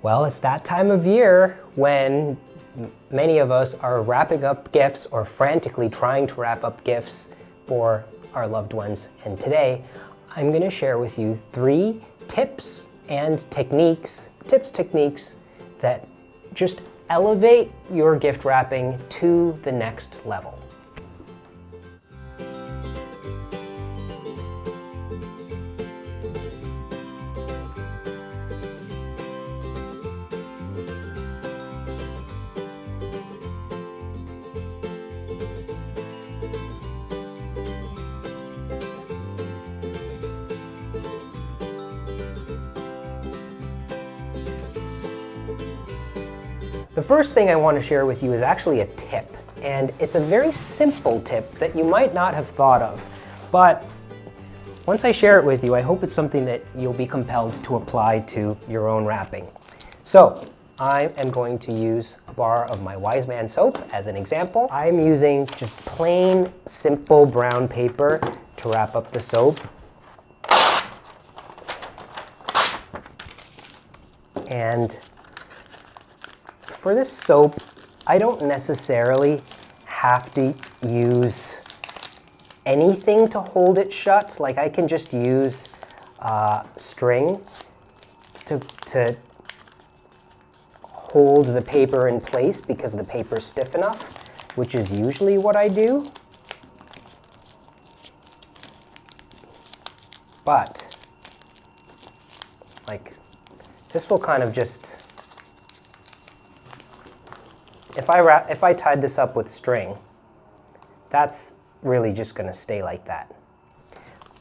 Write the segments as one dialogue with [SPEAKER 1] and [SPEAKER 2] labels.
[SPEAKER 1] Well, it's that time of year when many of us are wrapping up gifts or frantically trying to wrap up gifts for our loved ones. And today, I'm going to share with you 3 tips and techniques that just elevate your gift wrapping to the next level. The first thing I want to share with you is actually a tip, and it's a very simple tip that you might not have thought of, but once I share it with you, I hope it's something that you'll be compelled to apply to your own wrapping. So I am going to use a bar of my Wise Man soap as an example. I'm using just plain, simple brown paper to wrap up the soap. And for this soap, I don't necessarily have to use anything to hold it shut. Like I can just use string to hold the paper in place because the paper is stiff enough, which is usually what I do. But like this will kind of just, if I tied this up with string, that's really just going to stay like that.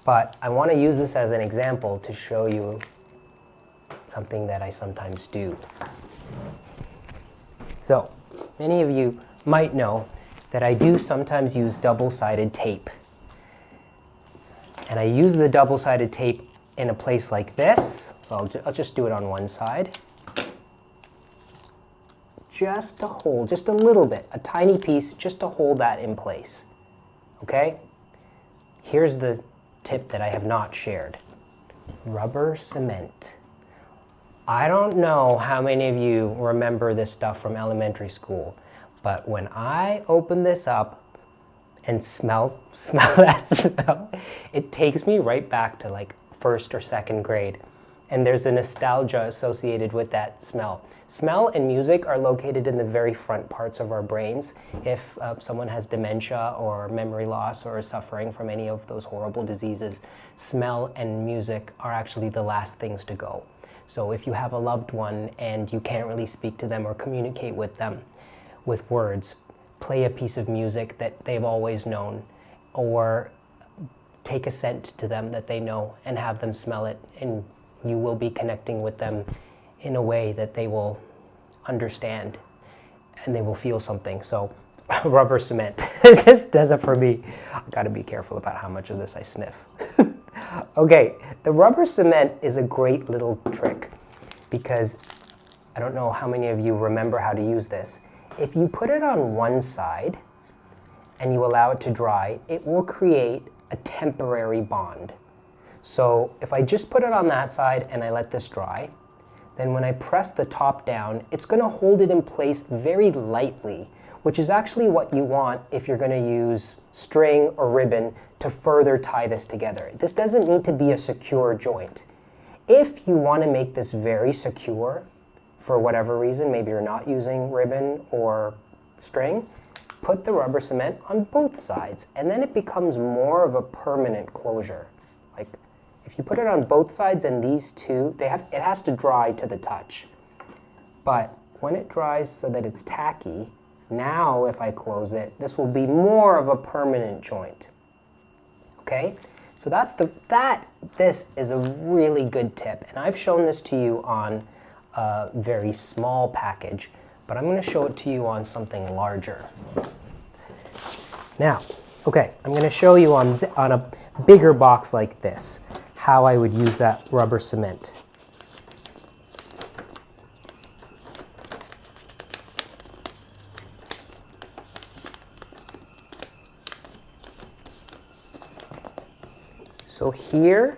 [SPEAKER 1] But I want to use this as an example to show you something that I sometimes do. So, many of you might know that I do sometimes use double-sided tape. And I use the double-sided tape in a place like this. So I'll just do it on one side. Just to hold, just a little bit, a tiny piece, just to hold that in place, okay? Here's the tip that I have not shared. Rubber cement. I don't know how many of you remember this stuff from elementary school, but when I open this up and smell that smell, it takes me right back to like 1st or 2nd grade. And there's a nostalgia associated with that smell. Smell and music are located in the very front parts of our brains. If someone has dementia or memory loss or is suffering from any of those horrible diseases, smell and music are actually the last things to go. So if you have a loved one and you can't really speak to them or communicate with them with words, play a piece of music that they've always known, or take a scent to them that they know and have them smell it, and you will be connecting with them in a way that they will understand and they will feel something. So rubber cement, it just does it for me. I've got to be careful about how much of this I sniff. Okay, the rubber cement is a great little trick because I don't know how many of you remember how to use this. If you put it on one side and you allow it to dry, it will create a temporary bond. So if I just put it on that side and I let this dry, then when I press the top down, it's going to hold it in place very lightly, which is actually what you want if you're going to use string or ribbon to further tie this together. This doesn't need to be a secure joint. If you want to make this very secure, for whatever reason, maybe you're not using ribbon or string, put the rubber cement on both sides, and then it becomes more of a permanent closure. Like, if you put it on both sides and these two, it has to dry to the touch. But when it dries so that it's tacky, now if I close it, this will be more of a permanent joint. Okay? So this is a really good tip. And I've shown this to you on a very small package, but I'm going to show it to you on something larger. Now, okay, I'm going to show you on a bigger box like this how I would use that rubber cement. So here,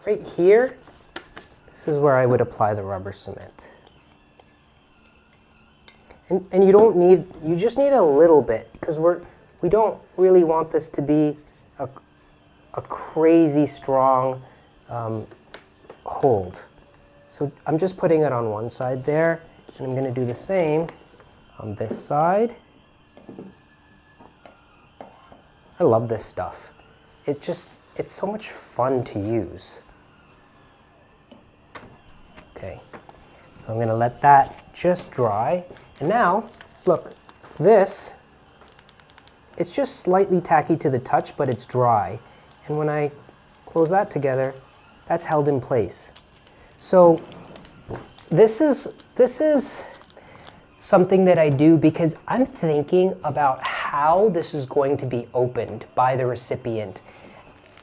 [SPEAKER 1] right here, this is where I would apply the rubber cement. And you just need a little bit, because we don't really want this to be a crazy strong hold. So I'm just putting it on one side there, and I'm going to do the same on this side. I love this stuff. It's so much fun to use. Okay, so I'm going to let that just dry. And now, look, this, it's just slightly tacky to the touch, but it's dry. And when I close that together, that's held in place. So this is something that I do because I'm thinking about how this is going to be opened by the recipient.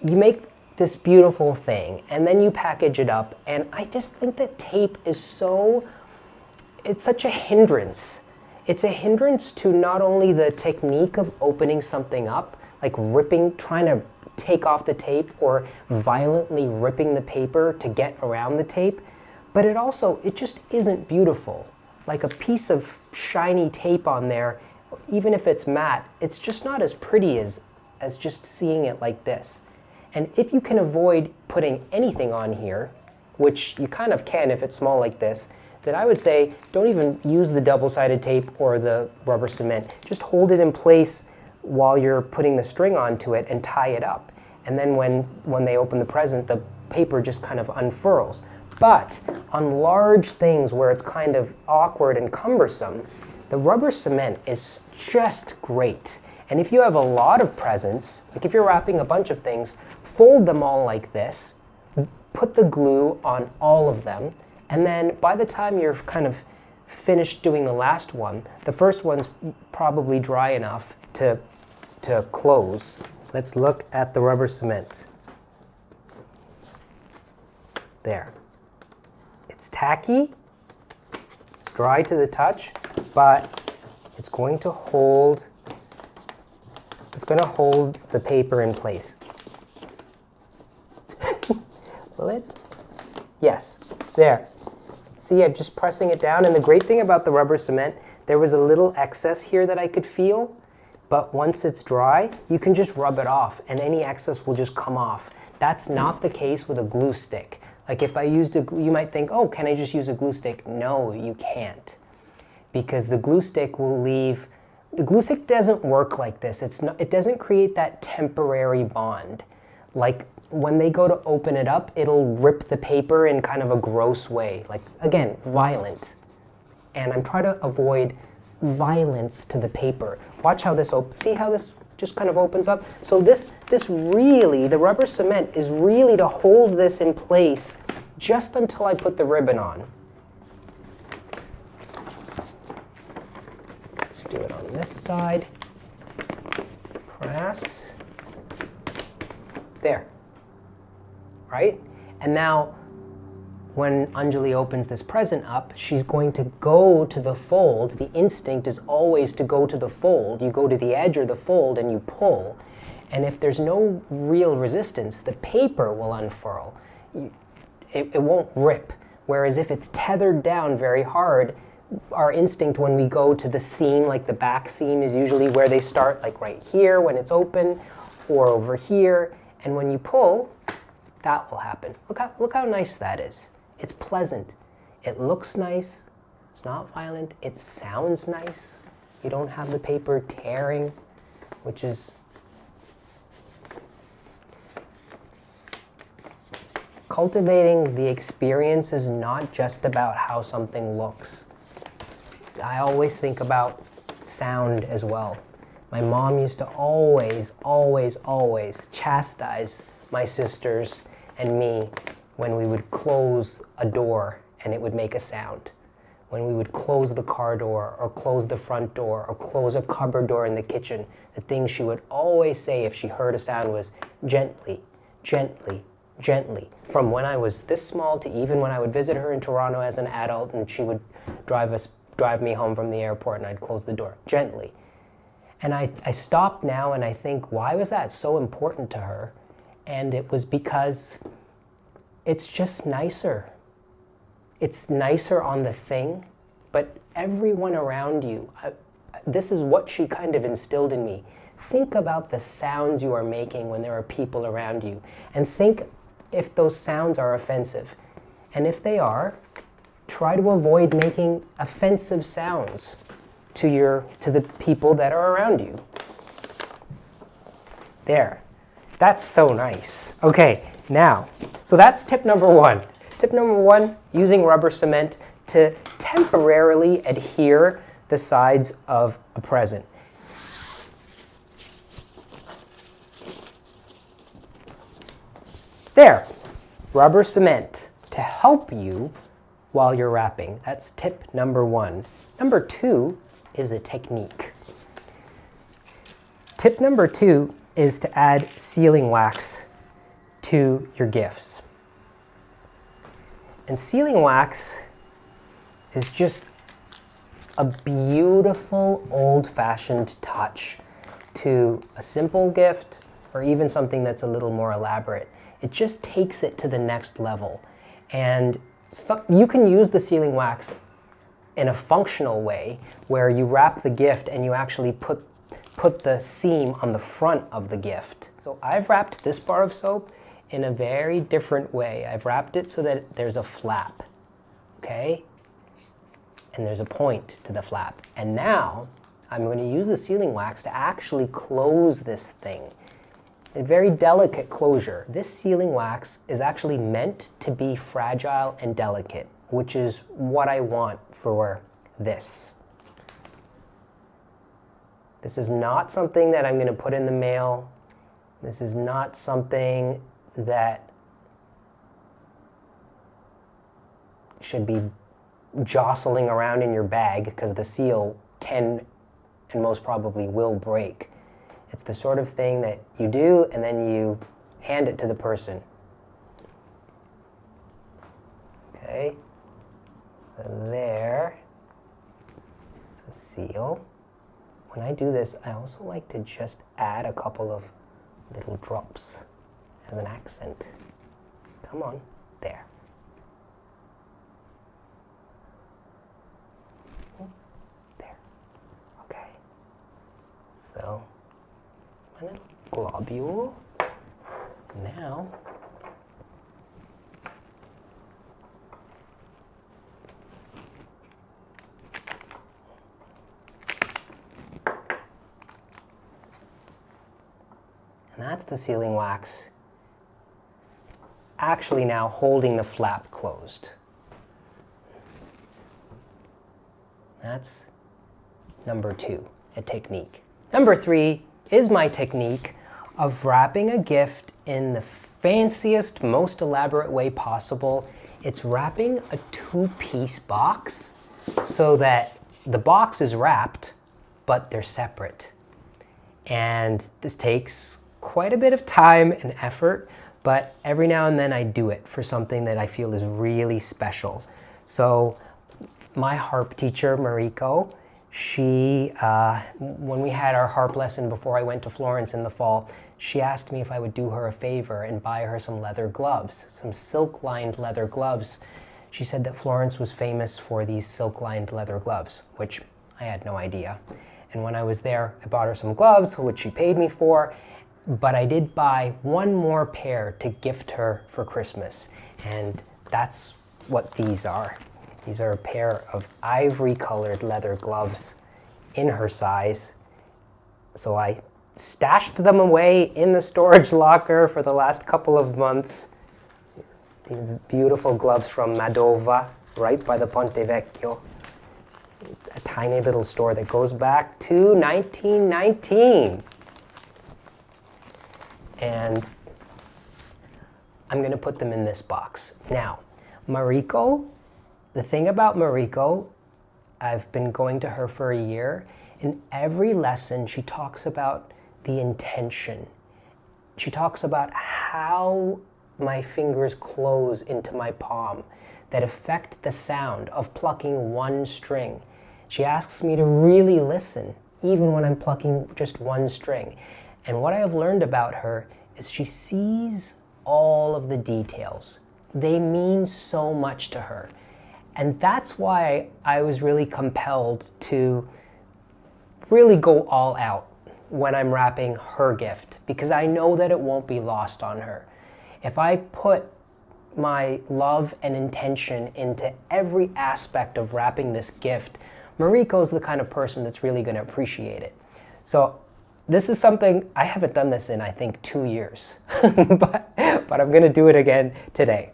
[SPEAKER 1] You make this beautiful thing and then you package it up, and I just think that tape is it's such a hindrance. It's a hindrance to not only the technique of opening something up, like trying to take off the tape or violently ripping the paper to get around the tape, but it just isn't beautiful. Like a piece of shiny tape on there, even if it's matte, it's just not as pretty as just seeing it like this. And if you can avoid putting anything on here, which you kind of can if it's small like this, then I would say don't even use the double-sided tape or the rubber cement. Just hold it in place while you're putting the string onto it and tie it up. And then when they open the present, the paper just kind of unfurls. But on large things where it's kind of awkward and cumbersome, the rubber cement is just great. And if you have a lot of presents, like if you're wrapping a bunch of things, fold them all like this, put the glue on all of them, and then by the time you're kind of finished doing the last one, the first one's probably dry enough to close. Let's look at the rubber cement. There. It's tacky, it's dry to the touch, but it's going to hold the paper in place. Will it? Yes, there. See, I'm just pressing it down, and the great thing about the rubber cement, there was a little excess here that I could feel, but once it's dry, you can just rub it off, and any excess will just come off. That's not the case with a glue stick. Like if I used you might think, oh, can I just use a glue stick? No, you can't. Because the glue stick doesn't work like this. It doesn't create that temporary bond. Like when they go to open it up, it'll rip the paper in kind of a gross way. Like, again, violent. And I'm trying to avoid violence to the paper. Watch how this opens. See how this just kind of opens up? So this really, the rubber cement is really to hold this in place just until I put the ribbon on. Let's do it on this side. Press. There. Right? And now, when Anjali opens this present up, she's going to go to the fold. The instinct is always to go to the fold. You go to the edge or the fold and you pull. And if there's no real resistance, the paper will unfurl. It won't rip. Whereas if it's tethered down very hard, our instinct when we go to the seam, like the back seam is usually where they start, like right here when it's open, or over here. And when you pull, that will happen. Look how nice that is. It's pleasant. It looks nice. It's not violent. It sounds nice. You don't have the paper tearing, which is... Cultivating the experience is not just about how something looks. I always think about sound as well. My mom used to always chastise my sisters and me when we would close a door and it would make a sound. When we would close the car door or close the front door or close a cupboard door in the kitchen, the thing she would always say if she heard a sound was gently, gently, gently. From when I was this small to even when I would visit her in Toronto as an adult and she would drive me home from the airport and I'd close the door, gently. And I stop now and I think, why was that so important to her? And it was because it's just nicer. It's nicer on the thing. but everyone around you. This is what she kind of instilled in me. Think about the sounds you are making when there are people around you, and think if those sounds are offensive. And if they are, try to avoid making offensive sounds to the people that are around you. There. That's so nice. Okay, now, so that's tip number one. Tip number one, using rubber cement to temporarily adhere the sides of a present. There, rubber cement to help you while you're wrapping. That's tip number one. Number two is a technique. Tip number two is to add sealing wax to your gifts. And sealing wax is just a beautiful old-fashioned touch to a simple gift or even something that's a little more elaborate. It just takes it to the next level. And so you can use the sealing wax in a functional way where you wrap the gift and you actually put the seam on the front of the gift. So I've wrapped this bar of soap in a very different way. I've wrapped it so that there's a flap, okay? And there's a point to the flap. And now I'm going to use the sealing wax to actually close this thing. A very delicate closure. This sealing wax is actually meant to be fragile and delicate, which is what I want for this. This is not something that I'm going to put in the mail. This is not something that should be jostling around in your bag because the seal can and most probably will break. It's the sort of thing that you do and then you hand it to the person. Okay, so there, the seal. When I do this, I also like to just add a couple of little drops as an accent. Come on, there. There, okay. So, my little globule. Now, and that's the sealing wax actually now holding the flap closed. That's number two, a technique. Number three is my technique of wrapping a gift in the fanciest, most elaborate way possible. It's wrapping a two-piece box so that the box is wrapped, but they're separate. And this takes quite a bit of time and effort, but every now and then I do it for something that I feel is really special. So my harp teacher, Mariko, she, when we had our harp lesson before I went to Florence in the fall, she asked me if I would do her a favor and buy her some leather gloves, some silk-lined leather gloves. She said that Florence was famous for these silk-lined leather gloves, which I had no idea. And when I was there, I bought her some gloves, which she paid me for, but I did buy one more pair to gift her for Christmas. And that's what these are. These are a pair of ivory-colored leather gloves in her size. So I stashed them away in the storage locker for the last couple of months. These beautiful gloves from Madova, right by the Ponte Vecchio. A tiny little store that goes back to 1919. And I'm going to put them in this box. Now, Mariko, the thing about Mariko, I've been going to her for a year. In every lesson, she talks about the intention. She talks about how my fingers close into my palm that affect the sound of plucking one string. She asks me to really listen, even when I'm plucking just one string. And what I have learned about her is she sees all of the details. They mean so much to her. And that's why I was really compelled to really go all out when I'm wrapping her gift, because I know that it won't be lost on her. If I put my love and intention into every aspect of wrapping this gift, Mariko's the kind of person that's really going to appreciate it. So this is something, I haven't done this in, I think, 2 years, but I'm going to do it again today.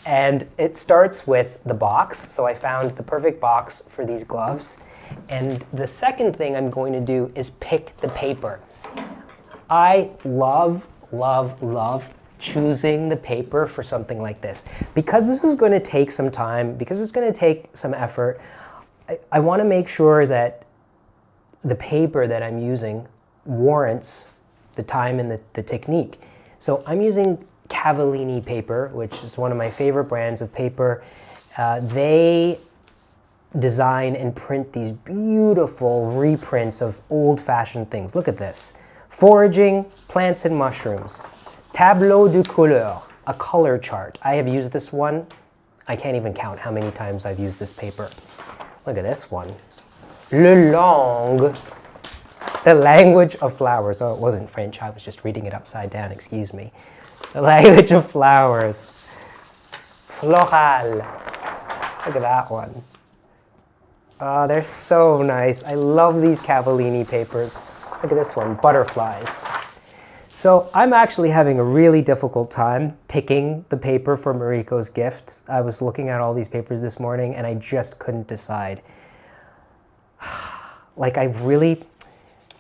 [SPEAKER 1] And it starts with the box. So I found the perfect box for these gloves. And the second thing I'm going to do is pick the paper. I love, love, love choosing the paper for something like this. Because this is going to take some time, because it's going to take some effort, I want to make sure that the paper that I'm using warrants the time and the technique. So I'm using Cavallini paper, which is one of my favorite brands of paper. They design and print these beautiful reprints of old-fashioned things. Look at this. Foraging, plants and mushrooms. Tableau de couleur, a color chart. I have used this one. I can't even count how many times I've used this paper. Look at this one. Le langue, the language of flowers. Oh, it wasn't French. I was just reading it upside down, excuse me. The language of flowers. Floral. Look at that one. Oh, they're so nice. I love these Cavallini papers. Look at this one, butterflies. So I'm actually having a really difficult time picking the paper for Mariko's gift. I was looking at all these papers this morning and I just couldn't decide. Like I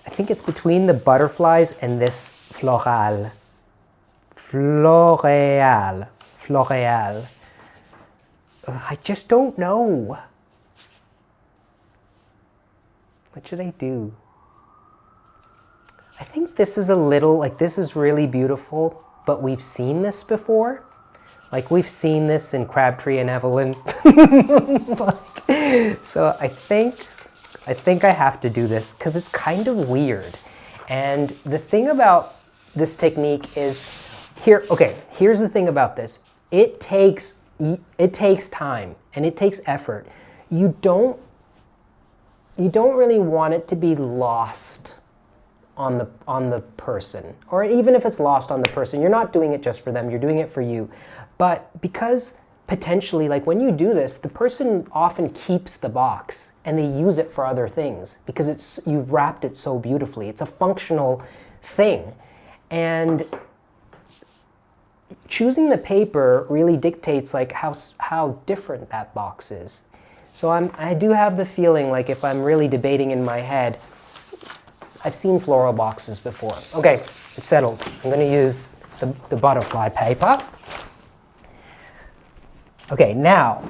[SPEAKER 1] think it's between the butterflies and this floral. Floreal. Floreal. I just don't know. What should I do? I think this is a little, like this is really beautiful, but we've seen this before. Like we've seen this in Crabtree and Evelyn. So I think I have to do this because it's kind of weird. And the thing about this technique is, here's the thing about this. It takes time and it takes effort. You don't really want it to be lost on the person, or even if it's lost on the person, you're not doing it just for them, you're doing it for you. But because potentially, like when you do this, the person often keeps the box and they use it for other things because you've wrapped it so beautifully. It's a functional thing. And choosing the paper really dictates like how different that box is. So I do have the feeling like if I'm really debating in my head, I've seen floral boxes before. Okay, it's settled. I'm going to use the butterfly paper. Okay, now,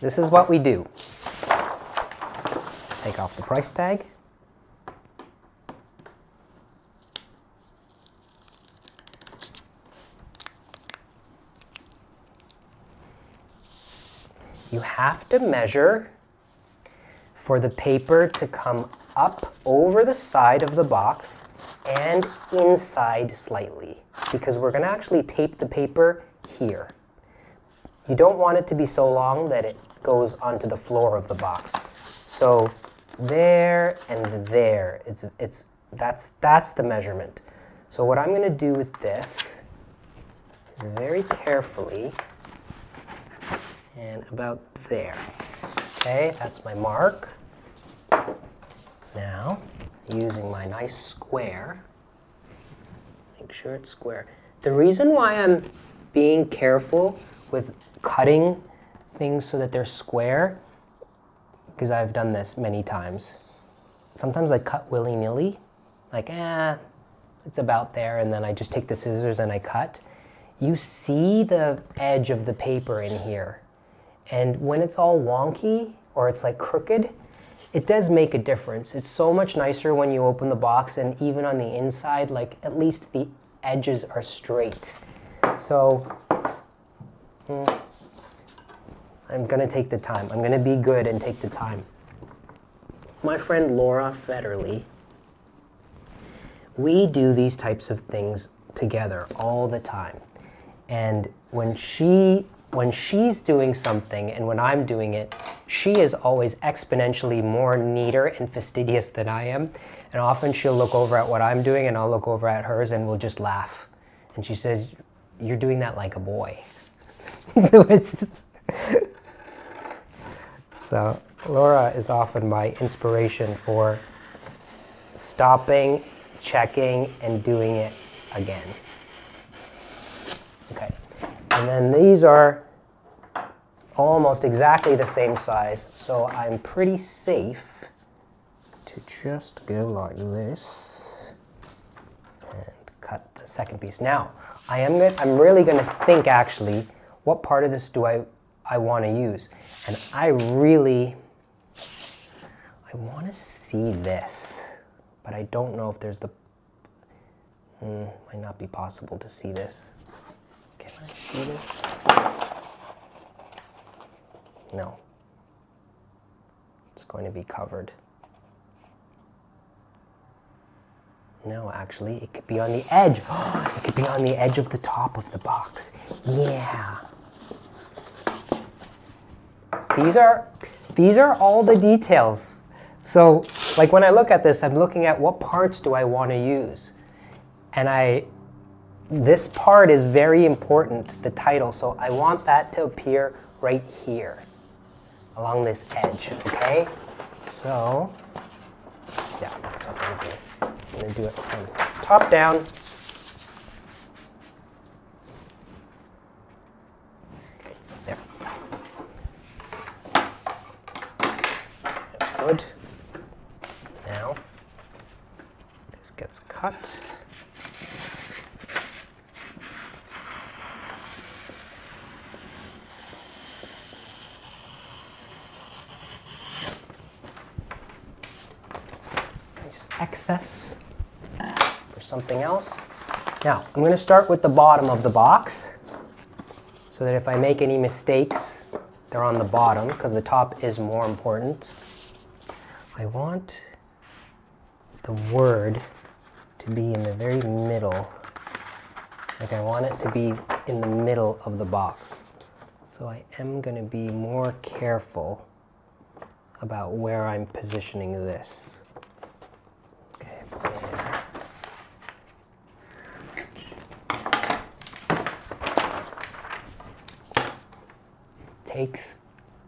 [SPEAKER 1] this is what we do. Take off the price tag. You have to measure for the paper to come up over the side of the box and inside slightly, because we're going to actually tape the paper here. You don't want it to be so long that it goes onto the floor of the box. So there and there, that's the measurement. So what I'm going to do with this is very carefully, and about there. Okay, that's my mark. Now, using my nice square, make sure it's square. The reason why I'm being careful with cutting things so that they're square, because I've done this many times. Sometimes I cut willy-nilly, like, it's about there, and then I just take the scissors and I cut. You see the edge of the paper in here. And when it's all wonky, or it's like crooked, it does make a difference. It's so much nicer when you open the box and even on the inside, like at least the edges are straight. So I'm gonna take the time. I'm gonna be good and take the time. My friend Laura Federley, we do these types of things together all the time. And when she when she's doing something and when I'm doing it, she is always exponentially more neater and fastidious than I am. And often she'll look over at what I'm doing and I'll look over at hers and we'll just laugh. And she says, "You're doing that like a boy." So Laura is often my inspiration for stopping, checking, and doing it again. Okay, and then these are almost exactly the same size, so I'm pretty safe to just go like this and cut the second piece. Now, I'm really going to think actually, what part of this do I want to use? And I want to see this, but I don't know if there's might not be possible to see this. Can I see this? No. It's going to be covered. No, actually, it could be on the edge. It could be on the edge of the top of the box. Yeah. These are all the details. So, like when I look at this, I'm looking at what parts do I want to use. And this part is very important, the title, so I want that to appear right here, along this edge, okay? So, yeah, that's what I'm going to do. I'm going to do it from top down. Okay, there. That's good. Now, this gets cut. Excess for something else. Now, I'm going to start with the bottom of the box so that if I make any mistakes, they're on the bottom because the top is more important. I want the word to be in the very middle. Like I want it to be in the middle of the box. So I am going to be more careful about where I'm positioning this.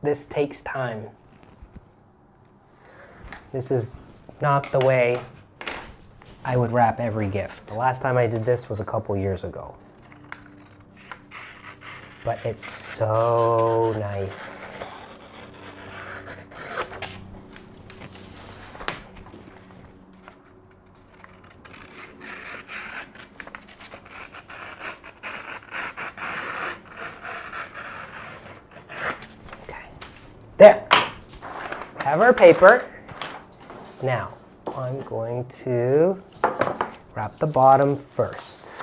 [SPEAKER 1] This takes time. This is not the way I would wrap every gift. The last time I did this was a couple years ago. But it's so nice. There, have our paper. Now, I'm going to wrap the bottom first.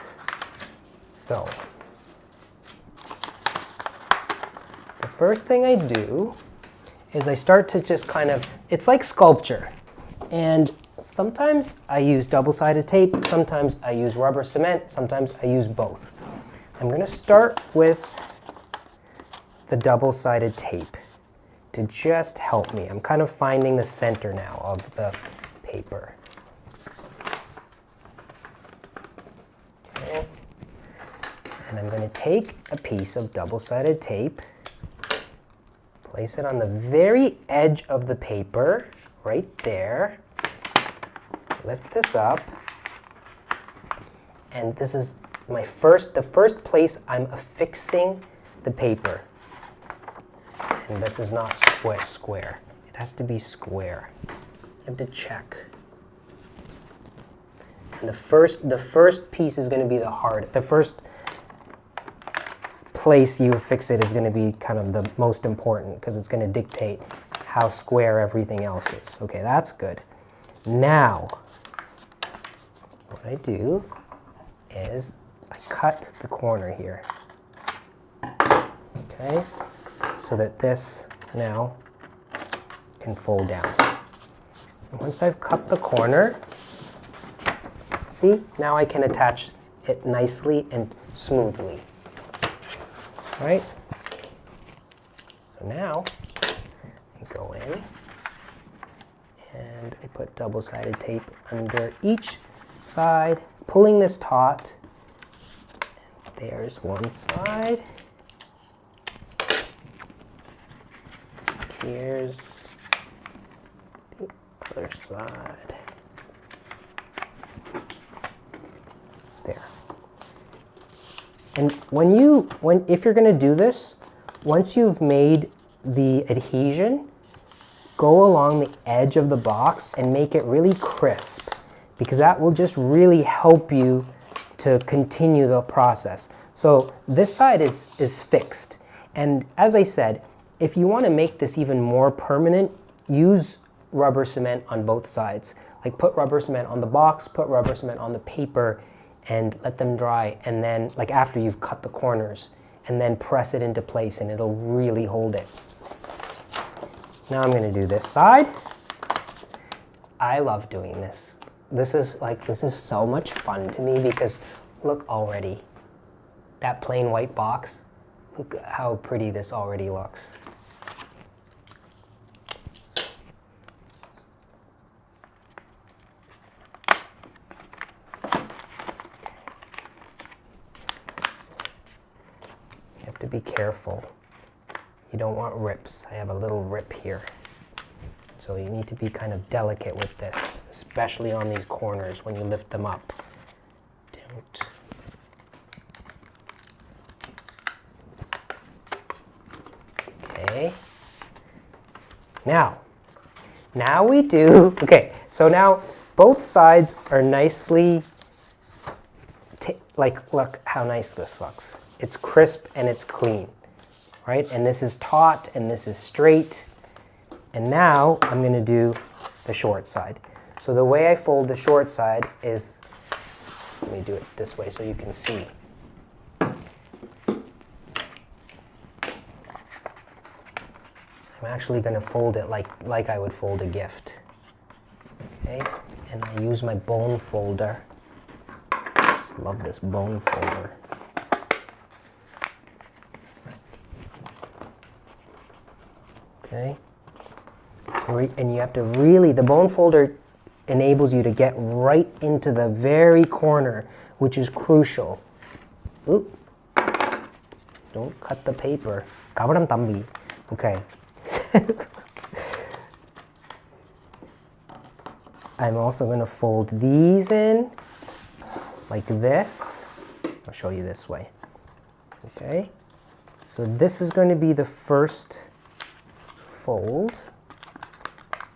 [SPEAKER 1] So, the first thing I do is I start to just kind of, it's like sculpture. And sometimes I use double-sided tape, sometimes I use rubber cement, sometimes I use both. I'm going to start with the double-sided tape to just help me. I'm kind of finding the center now of the paper. Okay. And I'm going to take a piece of double-sided tape, place it on the very edge of the paper, right there. Lift this up. And this is the first place I'm affixing the paper. And this is not square. It has to be square. I have to check. And the first piece is going to be the hard. The first place you affix it is going to be kind of the most important because it's going to dictate how square everything else is. Okay, that's good. Now, what I do is I cut the corner here. Okay? So that this now can fold down. And once I've cut the corner, see, now I can attach it nicely and smoothly. Right? now I go in and I put double-sided tape under each side, pulling this taut. There's one side. Here's the other side. There. And if you're going to do this, once you've made the adhesion, go along the edge of the box and make it really crisp, because that will just really help you to continue the process. So this side is fixed. And as I said, if you want to make this even more permanent, use rubber cement on both sides. Like put rubber cement on the box, put rubber cement on the paper, and let them dry. And then, like after you've cut the corners, and then press it into place and it'll really hold it. Now I'm going to do this side. I love doing this. This is so much fun to me because look already, that plain white box, look how pretty this already looks. You have to be careful. You don't want rips. I have a little rip here. So you need to be kind of delicate with this, especially on these corners when you lift them up. Don't. Okay. Now we do, okay, so now both sides are nicely, look how nice this looks. It's crisp and it's clean, right? And this is taut and this is straight. And now I'm going to do the short side. So the way I fold the short side is, let me do it this way so you can see. I'm actually going to fold it like I would fold a gift. Okay, and I use my bone folder. Just love this bone folder. Okay. And you have to really, the bone folder enables you to get right into the very corner, which is crucial. Oop. Don't cut the paper. Kawaram tambi. Okay. I'm also going to fold these in like this. I'll show you this way. Okay. So this is going to be the first fold.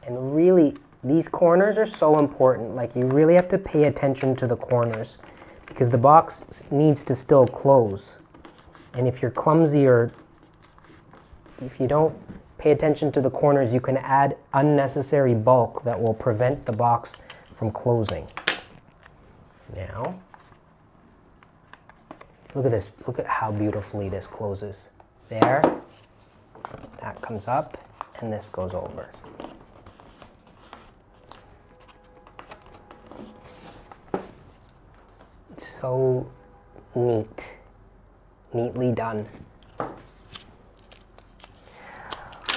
[SPEAKER 1] And really, these corners are so important. Like, you really have to pay attention to the corners because the box needs to still close. And if you're clumsy or if you don't pay attention to the corners, you can add unnecessary bulk that will prevent the box from closing. Now, look at this. Look at how beautifully this closes. There, that comes up, and this goes over. So neatly done.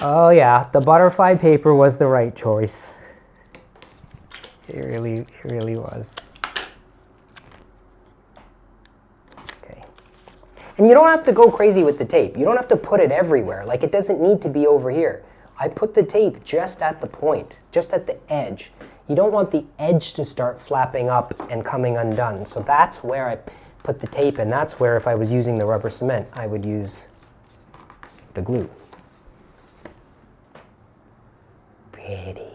[SPEAKER 1] Oh yeah, the butterfly paper was the right choice. It really was. Okay. And you don't have to go crazy with the tape. You don't have to put it everywhere. Like, it doesn't need to be over here. I put the tape just at the point, just at the edge. You don't want the edge to start flapping up and coming undone. So that's where I put the tape, and that's where, if I was using the rubber cement, I would use the glue. Pretty.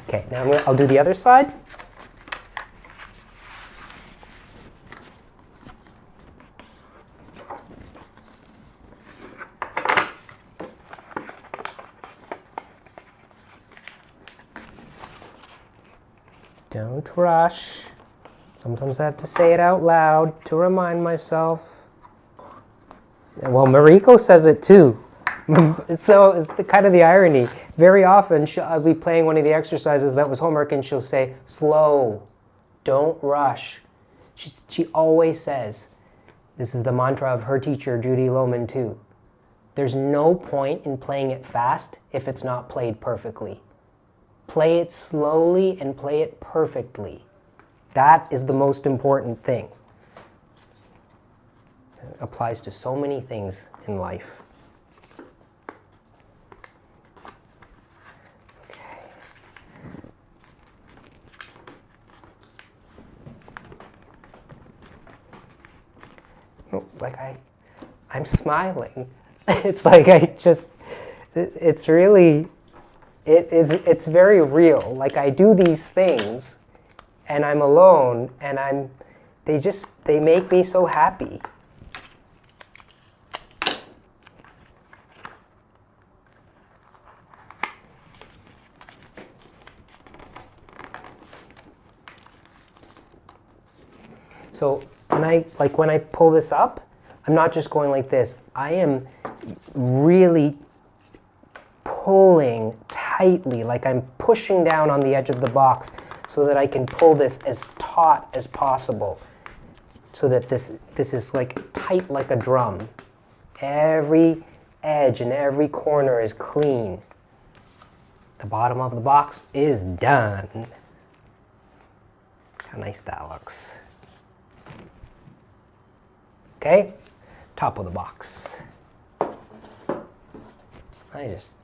[SPEAKER 1] Okay, now I'll do the other side. Don't rush. Sometimes I have to say it out loud to remind myself. Well, Mariko says it too. So it's kind of the irony. Very often I'll be playing one of the exercises that was homework and she'll say, slow, don't rush. She always says, this is the mantra of her teacher, Judy Lohman too. There's no point in playing it fast if it's not played perfectly. Play it slowly and play it perfectly. That is the most important thing. It applies to so many things in life. Okay. Oh, like I'm smiling. It's like it's really, it's very real. Like I do these things and I'm alone and they make me so happy. So when I pull this up, I'm not just going like this. I am really pulling tightly, like I'm pushing down on the edge of the box so that I can pull this as taut as possible, so that this is like tight like a drum. Every edge and every corner is clean. The bottom of the box is done. How nice that looks. Okay, top of the box. I just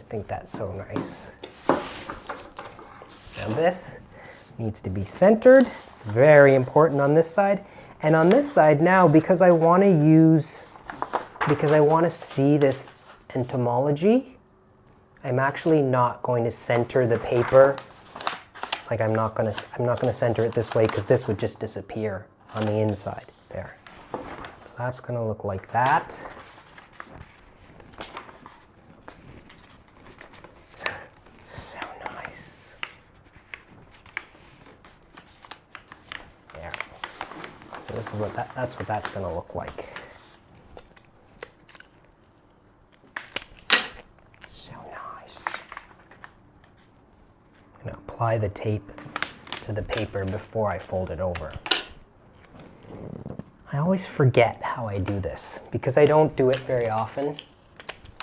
[SPEAKER 1] think that's so nice. Now this needs to be centered. It's very important on this side. And on this side now, because I want to see this entomology, I'm actually not going to center the paper. Like I'm not going to center it this way because this would just disappear on the inside there. So that's going to look like that. So nice. There. So this is what that's what that's going to look like. So nice. I'm going to apply the tape to the paper before I fold it over. I always forget how I do this because I don't do it very often.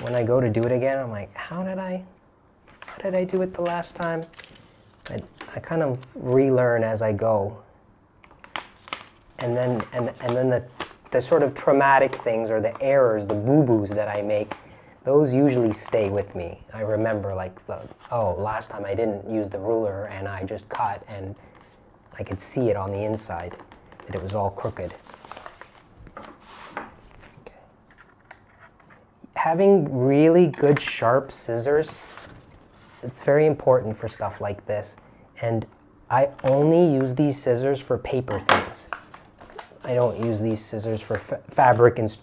[SPEAKER 1] When I go to do it again, I'm like, how did I do it the last time? I kind of relearn as I go. And then the sort of traumatic things or the errors, the boo-boos that I make, those usually stay with me. I remember like, last time I didn't use the ruler and I just cut and I could see it on the inside that it was all crooked. Having really good sharp scissors, it's very important for stuff like this. And I only use these scissors for paper things. I don't use these scissors for fabric and...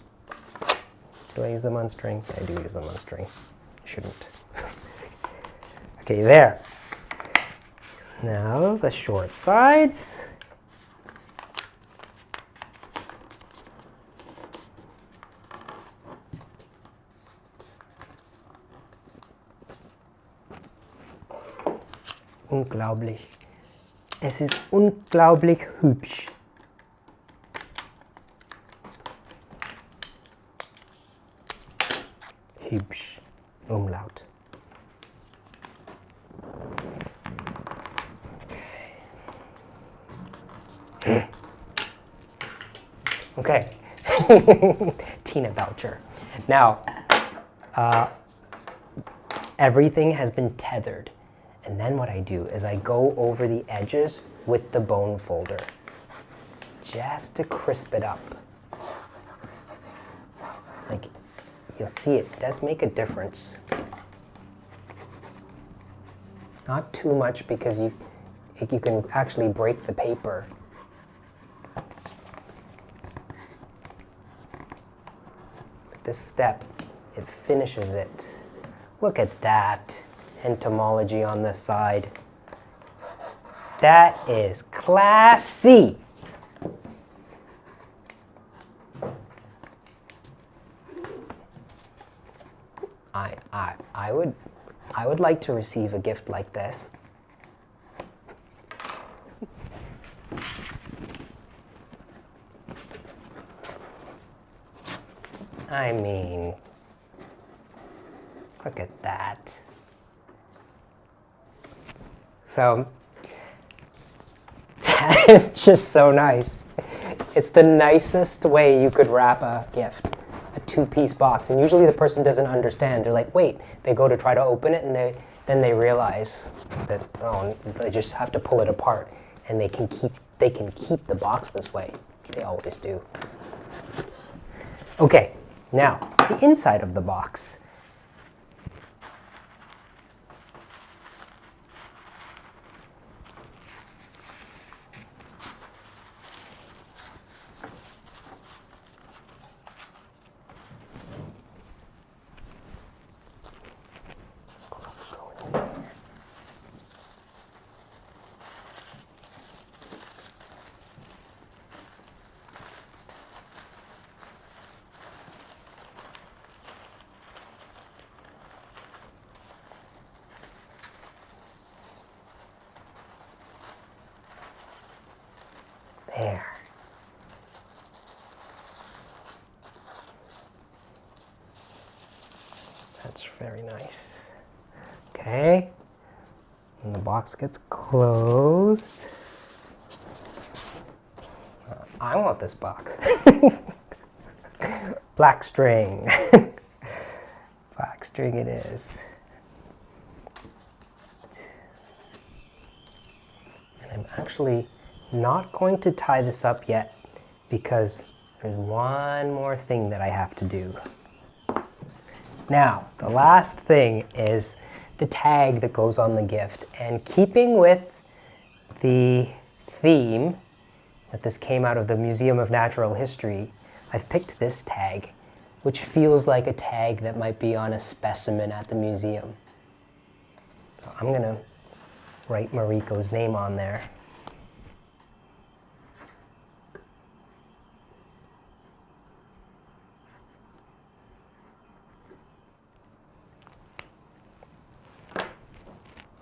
[SPEAKER 1] Do I use them on string? I do use them on string. Shouldn't. Okay, there. Now the short sides. Unglaublich. Es ist unglaublich hübsch. Hübsch. Umlaut. Okay. Tina Belcher. Now, everything has been tethered. And then what I do is I go over the edges with the bone folder, just to crisp it up. Like, you'll see it does make a difference. Not too much because you can actually break the paper. But this step, it finishes it. Look at that. Entomology on this side. That is classy. I would like to receive a gift like this. I mean, look at that. So, that is just so nice. It's the nicest way you could wrap a gift, a two-piece box. And usually the person doesn't understand. They're like, wait, they go to try to open it, and then they realize that, oh, they just have to pull it apart, and they can keep the box this way. They always do. Okay, now the inside of the box. There. That's very nice. Okay. And the box gets closed. I want this box. Black string. Black string it is. And I'm actually not going to tie this up yet because there's one more thing that I have to do. Now, the last thing is the tag that goes on the gift. And keeping with the theme that this came out of the Museum of Natural History, I've picked this tag, which feels like a tag that might be on a specimen at the museum. So I'm gonna write Mariko's name on there.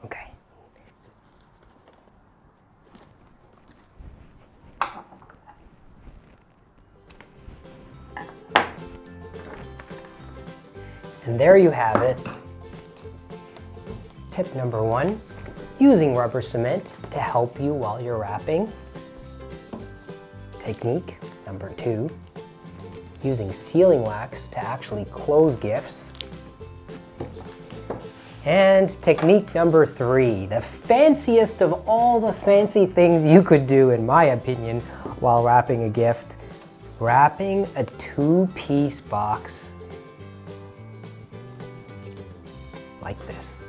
[SPEAKER 1] Okay. And there you have it. Tip number 1, using rubber cement to help you while you're wrapping. Technique number 2, using sealing wax to actually close gifts. And technique number 3, the fanciest of all the fancy things you could do, in my opinion, while wrapping a gift, wrapping a 2-piece box like this.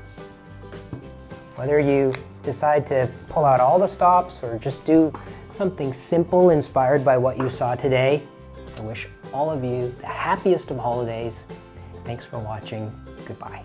[SPEAKER 1] Whether you decide to pull out all the stops or just do something simple inspired by what you saw today, I wish all of you the happiest of holidays. Thanks for watching. Goodbye.